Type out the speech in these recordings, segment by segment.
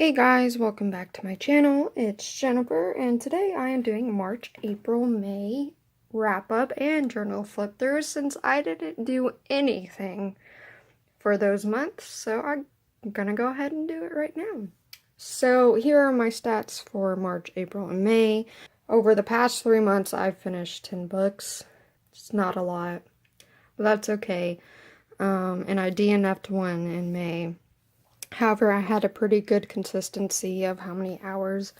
Hey guys, welcome back to my channel. It's Jennifer, and today I am doing March, April, May wrap up and journal flip through since I didn't do anything for those months, so I'm gonna go ahead and do it right now. So here are my stats for March, April, and May. Over the past 3 months, I've finished 10 books. It's not a lot, but that's okay. And I DNF'd one in May. However, I had a pretty good consistency of how many hours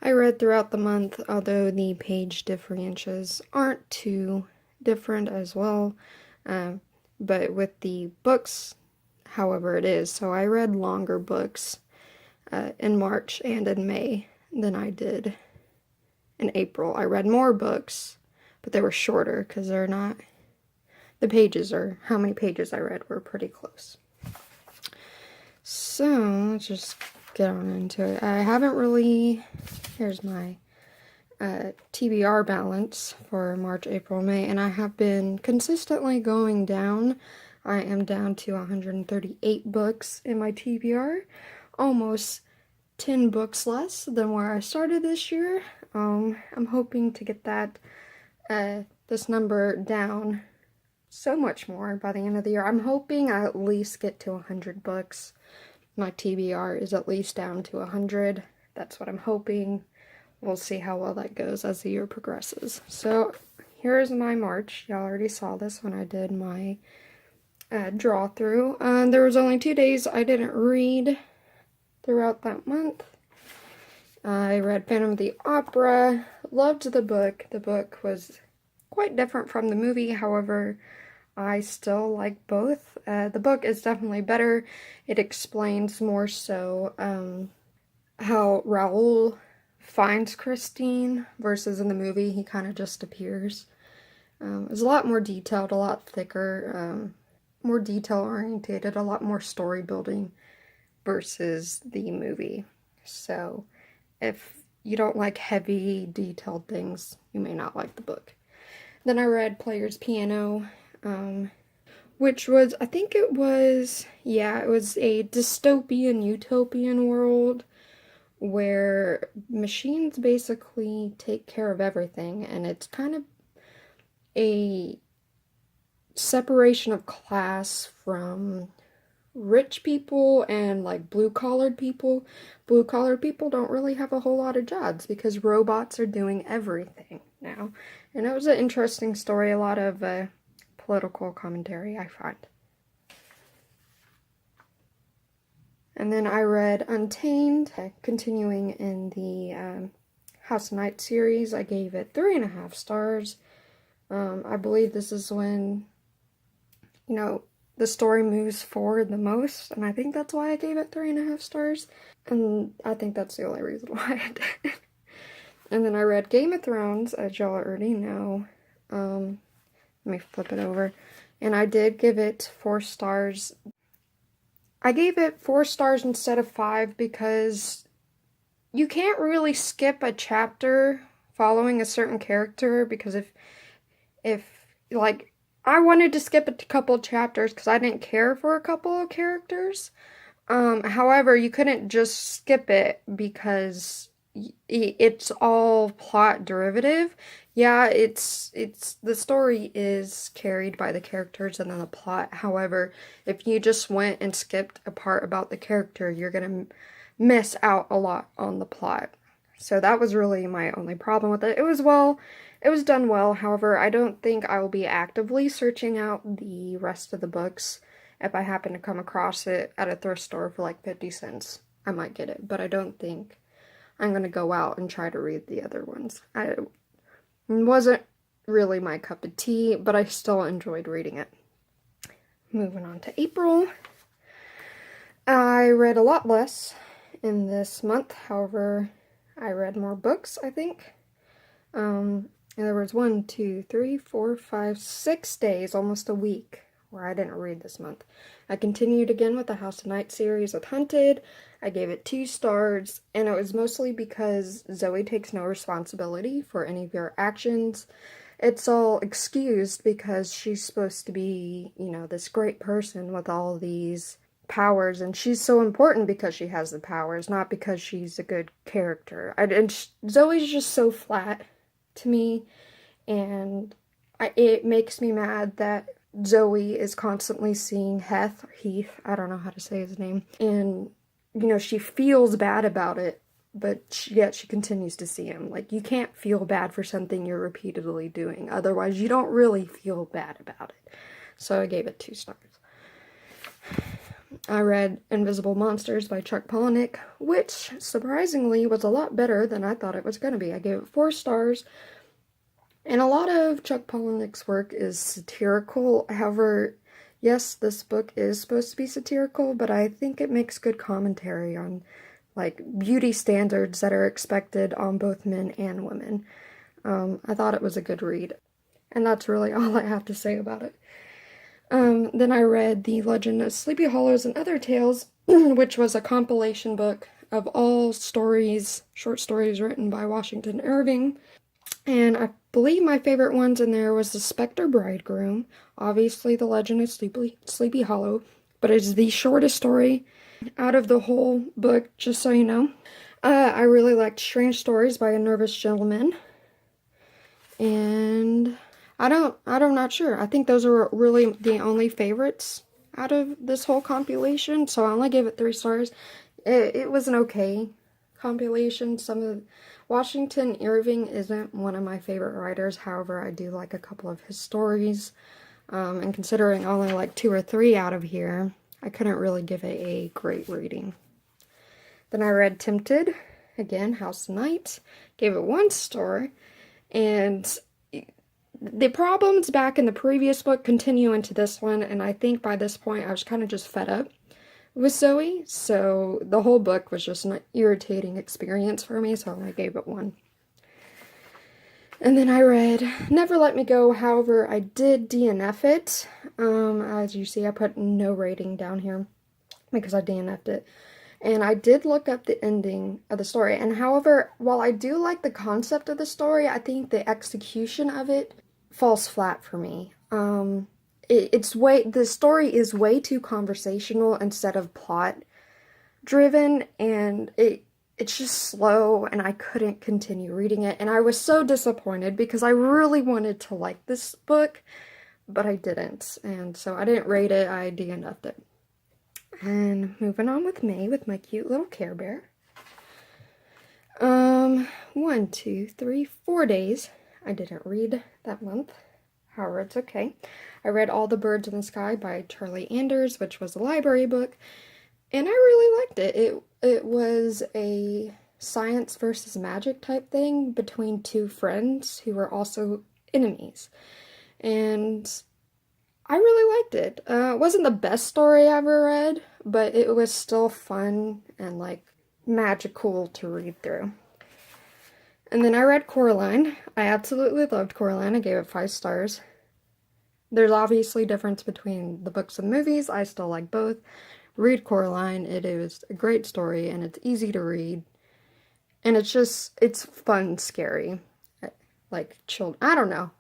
I read throughout the month, although the page differences aren't too different as well. But with the books, however, it is. So I read longer books in March and in May than I did in April. I read more books, but they were shorter because they're not, the pages or how many pages I read were pretty close. So, let's just get on into it. I haven't really, here's my TBR balance for March, April, May, and I have been consistently going down. I am down to 138 books in my TBR, almost 10 books less than where I started this year. I'm hoping to get that, this number down so much more by the end of the year. I'm hoping I at least get to 100 books. My TBR is at least down to 100. That's what I'm hoping. We'll see how well that goes as the year progresses. So here's my March. Y'all already saw this when I did my draw through. There was only 2 days I didn't read throughout that month. I read Phantom of the Opera. Loved the book. The book was quite different from the movie. However, I still like both. The book is definitely better. It explains more so how Raoul finds Christine versus in the movie he kind of just appears. It's a lot more detailed, a lot thicker, more detail orientated, a lot more story building versus the movie. So if you don't like heavy detailed things, you may not like the book. Then I read Player's Piano, which was, I think it was a dystopian, utopian world where machines basically take care of everything, and it's kind of a separation of class from rich people and like blue-collared people. Blue-collared people don't really have a whole lot of jobs because robots are doing everything now. And it was an interesting story, a lot of political commentary, I find. And then I read Untamed, continuing in the House Knight series. I gave it 3.5 stars. I believe this is when, the story moves forward the most, and I think that's why I gave it 3.5 stars. And I think that's the only reason why I did. And then I read Game of Thrones, as y'all already know. Let me flip it over. And I did give it 4 stars. I gave it 4 stars instead of 5 because you can't really skip a chapter following a certain character, because if like, I wanted to skip a couple chapters because I didn't care for a couple of characters. However, you couldn't just skip it because it's all plot derivative. Yeah, it's the story is carried by the characters and then the plot. However, if you just went and skipped a part about the character, you're gonna miss out a lot on the plot. So that was really my only problem with it. It was done well. However, I don't think I will be actively searching out the rest of the books. If I happen to come across it at a thrift store for like 50 cents, I might get it. But I don't think I'm going to go out and try to read the other ones. It wasn't really my cup of tea, but I still enjoyed reading it. Moving on to April. I read a lot less in this month. However, I read more books, I think. And there was 1, 2, 3, 4, 5, 6 days, almost a week, where I didn't read this month. I continued again with the House of Night series with Hunted. I gave it 2 stars, and it was mostly because Zoe takes no responsibility for any of your actions. It's all excused because she's supposed to be, this great person with all these powers, and she's so important because she has the powers, not because she's a good character. Zoe's just so flat to me, and it makes me mad that Zoe is constantly seeing Heath, I don't know how to say his name, and, you know, she feels bad about it, but yet she continues to see him. Like, you can't feel bad for something you're repeatedly doing, otherwise you don't really feel bad about it. So I gave it 2 stars. I read Invisible Monsters by Chuck Palahniuk, which, surprisingly, was a lot better than I thought it was going to be. I gave it 4 stars, and a lot of Chuck Palahniuk's work is satirical. However, yes, this book is supposed to be satirical, but I think it makes good commentary on, like, beauty standards that are expected on both men and women. I thought it was a good read, and that's really all I have to say about it. Then I read The Legend of Sleepy Hollows and Other Tales, which was a compilation book of all stories, short stories written by Washington Irving. And I believe my favorite ones in there was The Spectre Bridegroom, obviously The Legend of Sleepy Hollow, but it's the shortest story out of the whole book, just so you know. I really liked Strange Stories by a Nervous Gentleman. And I'm not sure. I think those are really the only favorites out of this whole compilation, so I only gave it 3 stars. It was an okay compilation. Washington Irving isn't one of my favorite writers, however, I do like a couple of his stories, and considering only like 2 or 3 out of here, I couldn't really give it a great rating. Then I read Tempted, again, House Knight, gave it 1 star, and the problems back in the previous book continue into this one, and I think by this point I was kind of just fed up with Zoe, so the whole book was just an irritating experience for me, so I gave it 1. And then I read Never Let Me Go, however, I did DNF it. As you see, I put no rating down here because I DNF'd it. And I did look up the ending of the story, and however, while I do like the concept of the story, I think the execution of it falls flat for me. The story is way too conversational instead of plot driven, and it's just slow, and I couldn't continue reading it, and I was so disappointed because I really wanted to like this book, but I didn't, and so I didn't rate it, I DNF'd it. And moving on with May with my cute little Care Bear. 1, 2, 3, 4 days I didn't read that month. However, it's okay. I read All the Birds in the Sky by Charlie Anders, which was a library book, and I really liked it. It was a science versus magic type thing between 2 friends who were also enemies. And I really liked it. It wasn't the best story I ever read, but it was still fun and, like, magical to read through. And then I read Coraline. I absolutely loved Coraline. I gave it 5 stars. There's obviously a difference between the books and movies. I still like both. Read Coraline. It is a great story, and it's easy to read. And it's fun, scary. Like, children. I don't know.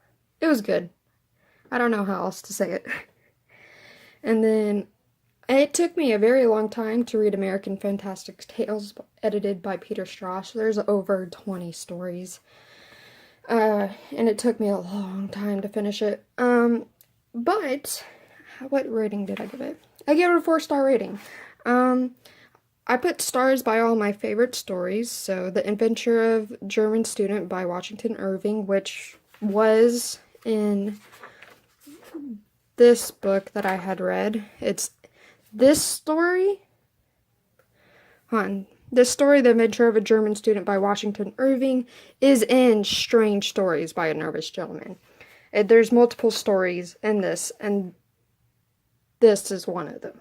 It was good. I don't know how else to say it. And then it took me a very long time to read American Fantastic Tales, edited by Peter Strauss. There's over 20 stories. And it took me a long time to finish it. But what rating did I give it? I gave it a 4-star rating. I put stars by all my favorite stories. So The Adventure of German Student by Washington Irving, which was in this book that I had read. It's this story. This story, The Adventure of a German Student by Washington Irving, is in Strange Stories by a Nervous Gentleman. There's multiple stories in this, and this is one of them.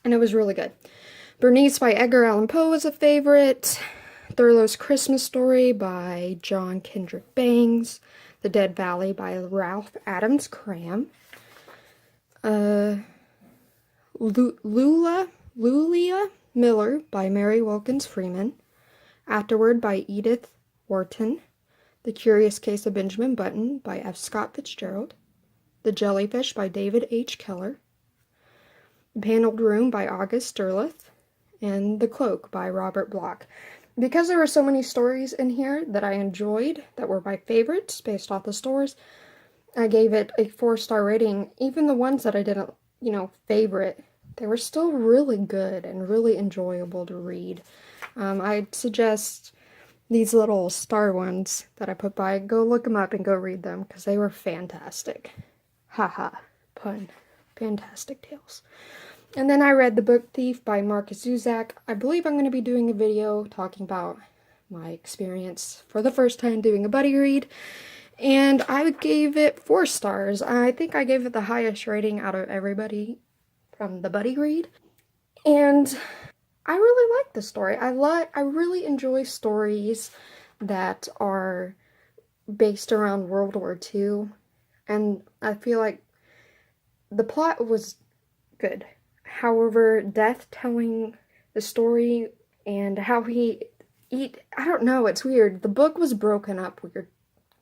And it was really good. Bernice by Edgar Allan Poe was a favorite. Thurloe's Christmas Story by John Kendrick Bangs. The Dead Valley by Ralph Adams Cram. Lulia Miller by Mary Wilkins Freeman. Afterward by Edith Wharton. The Curious Case of Benjamin Button by F. Scott Fitzgerald. The Jellyfish by David H. Keller. Paneled Room by August Derleth, and The Cloak by Robert Bloch. Because there were so many stories in here that I enjoyed, that were my favorites based off the stories, I gave it a 4-star rating. Even the ones that I didn't, favorite, they were still really good and really enjoyable to read. I'd suggest these little star ones that I put by, go look them up and go read them, because they were fantastic. Haha, pun. Fantastic tales. And then I read The Book Thief by Markus Zusak. I believe I'm going to be doing a video talking about my experience for the first time doing a buddy read. And I gave it 4 stars. I think I gave it the highest rating out of everybody from the buddy read. And I really like the story. I really enjoy stories that are based around World War II. And I feel like the plot was good. However, Death telling the story and how I don't know, it's weird. The book was broken up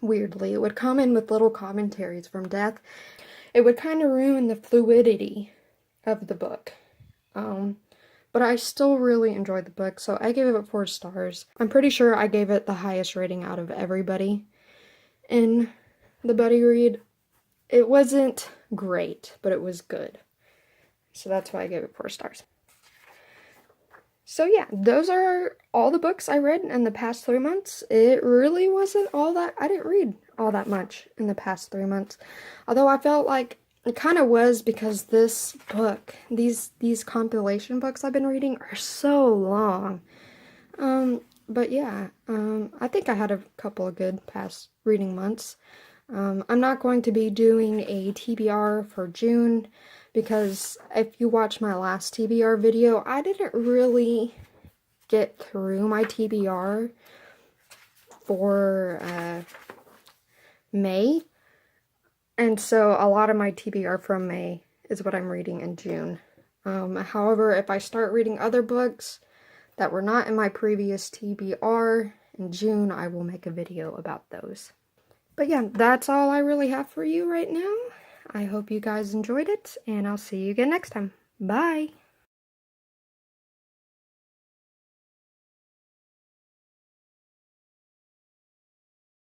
weirdly. It would come in with little commentaries from Death. It would kind of ruin the fluidity of the book. But I still really enjoyed the book, so I gave it 4 stars. I'm pretty sure I gave it the highest rating out of everybody in the buddy read. It wasn't great, but it was good. So that's why I gave it 4 stars. So yeah, those are all the books I read in the past 3 months. It really wasn't all that, I didn't read all that much in the past 3 months. Although I felt like it kind of was, because this book, these compilation books I've been reading are so long. But yeah, I think I had a couple of good past reading months. I'm not going to be doing a TBR for June, because if you watch my last TBR video, I didn't really get through my TBR for May. And so a lot of my TBR from May is what I'm reading in June. However, if I start reading other books that were not in my previous TBR in June, I will make a video about those. But yeah, that's all I really have for you right now. I hope you guys enjoyed it, and I'll see you again next time. Bye!